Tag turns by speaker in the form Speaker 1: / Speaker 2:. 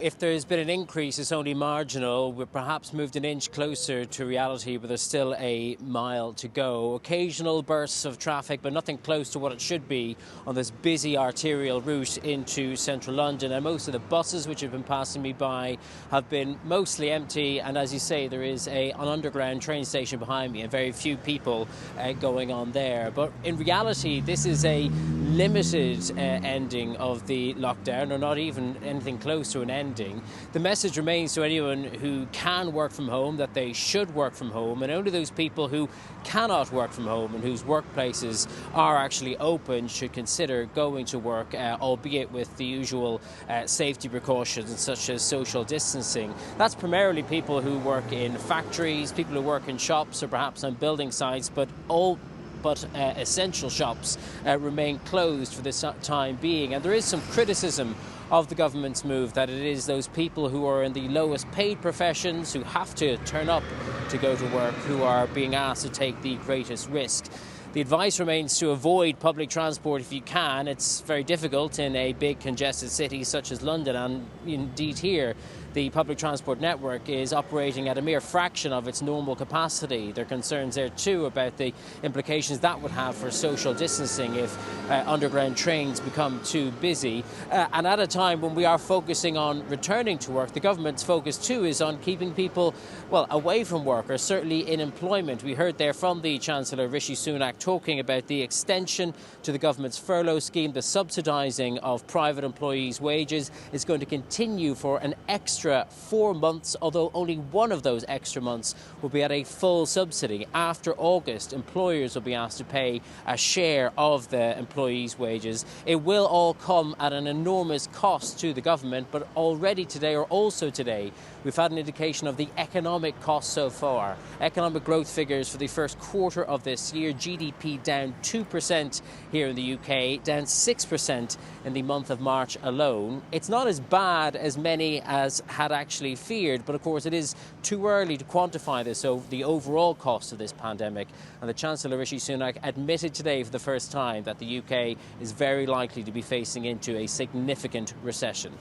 Speaker 1: If there's been an increase, it's only marginal. We've perhaps moved an inch closer to reality, but there's still a mile to go. Occasional bursts of traffic, but nothing close to what it should be on this busy arterial route into central London. And most of the buses which have been passing me by have been mostly empty. And as you say, there is an underground train station behind me and very few people going on there. But in reality, this is a limited ending of the lockdown, or not even anything close to an ending. The message remains to anyone who can work from home that they should work from home, and only those people who cannot work from home and whose workplaces are actually open should consider going to work, albeit with the usual safety precautions such as social distancing. That's primarily people who work in factories, people who work in shops or perhaps on building sites, but essential shops remain closed for the time being. And there is some criticism of the government's move that it is those people who are in the lowest paid professions who have to turn up to go to work who are being asked to take the greatest risk. The advice remains to avoid public transport if you can. It's very difficult in a big congested city such as London, and indeed here the public transport network is operating at a mere fraction of its normal capacity. There are concerns there too about the implications that would have for social distancing if underground trains become too busy. And at a time when we are focusing on returning to work, the government's focus too is on keeping people, well, away from work, or certainly in employment. We heard there from the Chancellor Rishi Sunak talking about the extension to the government's furlough scheme. The subsidising of private employees' wages is going to continue for an extra 4 months, although only one of those extra months will be at a full subsidy. After August, employers will be asked to pay a share of the employees' wages. It will all come at an enormous cost to the government, but already today, or also today, we've had an indication of the economic cost so far. Economic growth figures for the first quarter of this year: GDP down 2% here in the UK, down 6% in the month of March alone. It's not as bad as many as had actually feared, but of course it is too early to quantify this, so the overall cost of this pandemic. And the Chancellor Rishi Sunak admitted today for the first time that the UK is very likely to be facing into a significant recession.